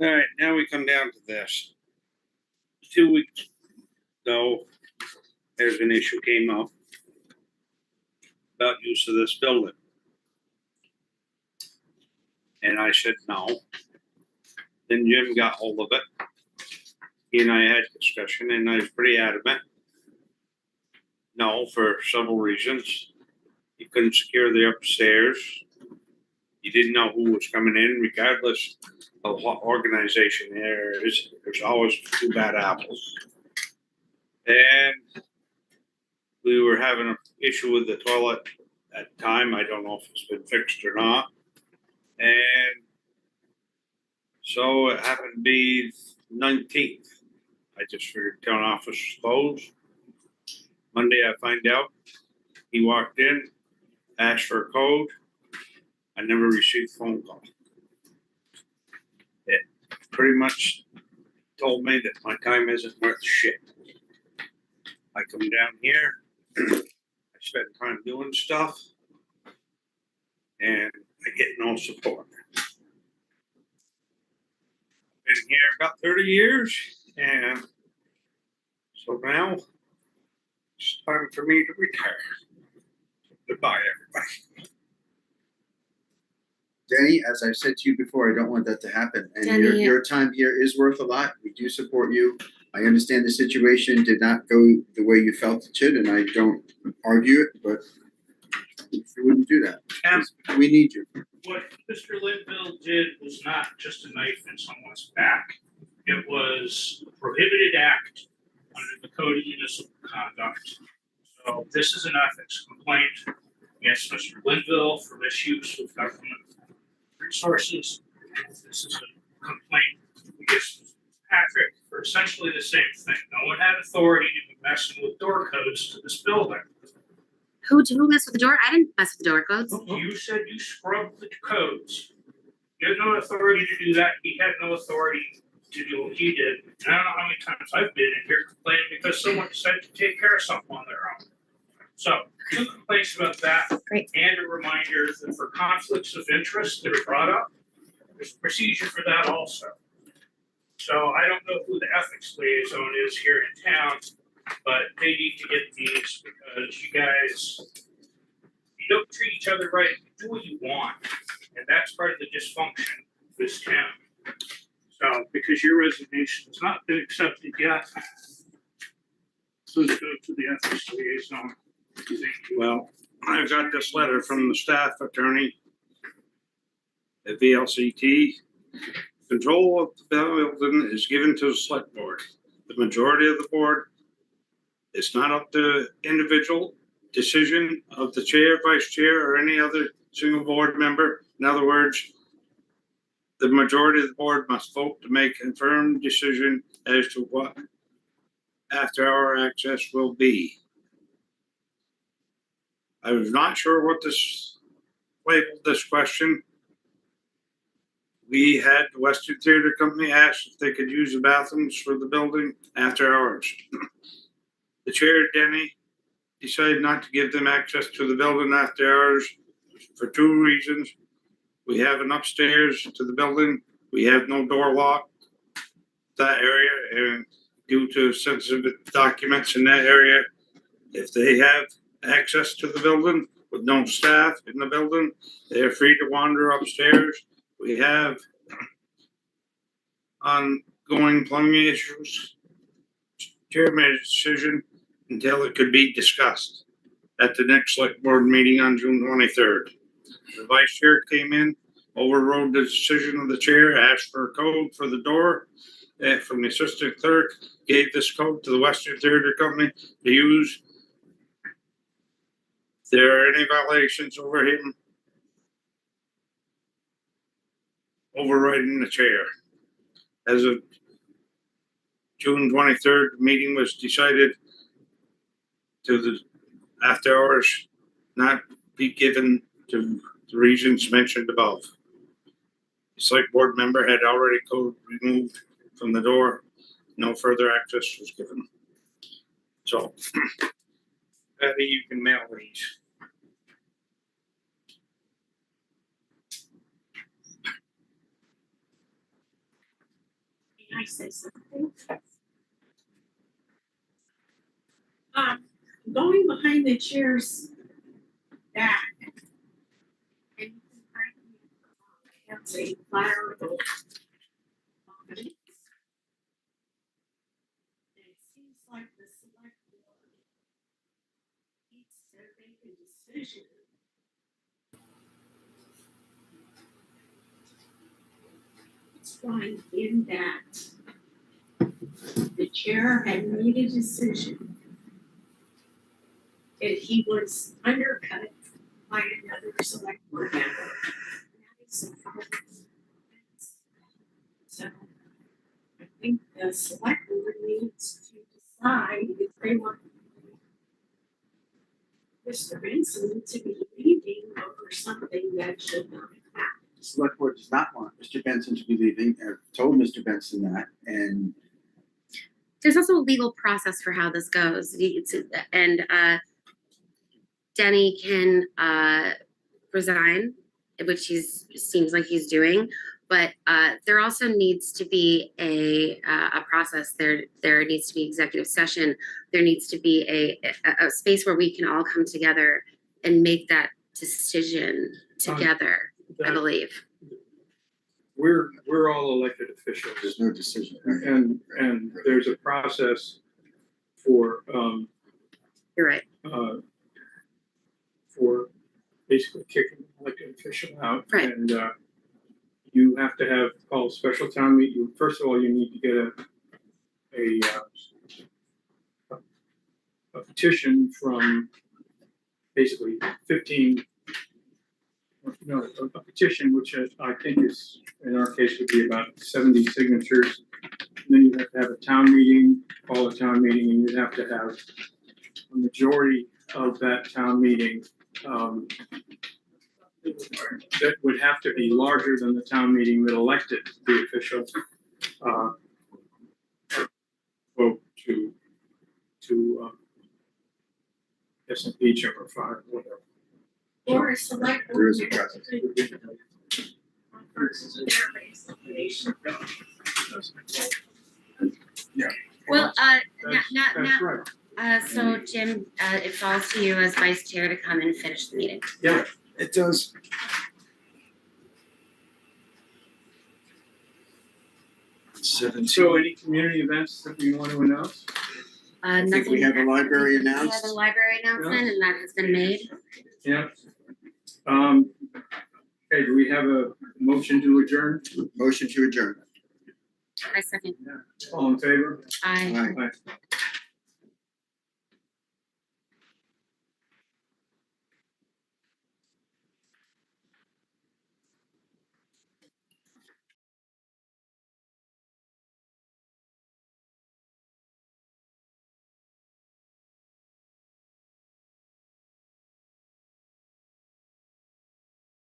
All right, now we come down to this. 2 weeks ago, there's an issue came up about use of this building. And I said no. Then Jim got hold of it. He and I had discussion, and I was pretty adamant. No, for several reasons. You couldn't secure the upstairs. You didn't know who was coming in, regardless of what organization there is. There's always 2 bad apples. And we were having an issue with the toilet at the time. I don't know if it's been fixed or not. And so it happened to be 19th. I just figured town office was closed. Monday I find out he walked in, asked for a code. I never received a phone call. It pretty much told me that my time isn't worth shit. I come down here, I spend time doing stuff, and I get no support. Been here about 30 years, and so now it's time for me to retire. Goodbye, everybody. Denny, as I've said to you before, I don't want that to happen. And Denny, your time here is worth a lot. We do support you. I understand the situation did not go the way you felt it should, and I don't argue it, but we wouldn't do that. We need you. What Mr. Linville did was not just a knife in someone's back. It was a prohibited act under the Code of Municipal Conduct. So this is an ethics complaint against Mr. Linville for misuse of government resources. This is a complaint against Ms. Patrick for essentially the same thing. No one had authority to be messing with door codes to this building. Who messed with the door? I didn't mess with the door codes. You said you scrubbed the codes. You had no authority to do that. He had no authority to do what he did. And I don't know how many times I've been in here complaining because someone decided to take care of something on their own. So 2 complaints about that. Great. And a reminder that for conflicts of interest that are brought up, there's a procedure for that also. So I don't know who the ethics liaison is here in town, but they need to get these because you guys, you don't treat each other right, you do what you want. And that's part of the dysfunction of this town. So because your resignation has not been accepted yet, please go to the ethics liaison. Thank you. Well, I've got this letter from the staff attorney at VLCT. Control of the building is given to the select board. The majority of the board, it's not up to individual decision of the chair, vice chair, or any other single board member. In other words, the majority of the board must vote to make a confirmed decision as to what after-hour access will be. I was not sure what this labeled this question. We had the Western Theater Company ask if they could use the bathrooms for the building after hours. The chair, Denny, decided not to give them access to the building after hours for 2 reasons. We have an upstairs to the building. We have no door lock that area, and due to sensitive documents in that area, if they have access to the building with no staff in the building, they're free to wander upstairs. We have ongoing plumbing issues. Chair made a decision until it could be discussed at the next select board meeting on June 23rd. The vice chair came in, overrode the decision of the chair, asked for a code for the door from the assistant clerk, gave this code to the Western Theater Company to use. If there are any violations over him overriding the chair. As of June 23rd, the meeting was decided to the after hours not be given to the reasons mentioned above. The select board member had already code removed from the door. No further access was given. So, Patty, you can mail these. say something? Going behind the chair's back. And you can find it's a lateral. It seems like the select board needs to make a decision. It's fine in that the chair had made a decision that he was undercut by another select board member. That is a problem. So I think the select board needs to decide if they want Mr. Benson to be leaving over something that should not have happened. The select board does not want Mr. Benson to be leaving. I've told Mr. Benson that, and There's also a legal process for how this goes. And Denny can resign, which seems like he's doing. But there also needs to be a process. There needs to be executive session. There needs to be a space where we can all come together and make that decision together. I believe. We're all elected officials, there's no decision. and there's a process for You're right. for basically kicking an elected official out. Right. And you have to call a special town meeting. First of all, you need to get a petition from basically 15. No, a petition which I think is, in our case, would be about 70 signatures. And then you have to have a town meeting, call a town meeting, and you'd have to have a majority of that town meeting that would have to be larger than the town meeting that elected the official vote to impeach him or fire, whatever. Or a select There board is a member process. versus their resignation. Well, That's right. so Jim, it falls to you as vice chair to come and finish the meeting. Yeah, It does. so any community events that we want to announce? I think we Nothing. have a library We have announced. a library announcement, and that has been made. Yeah. Okay, do we have a motion to adjourn? Motion to adjourn. I second. All in favor? I. Aye.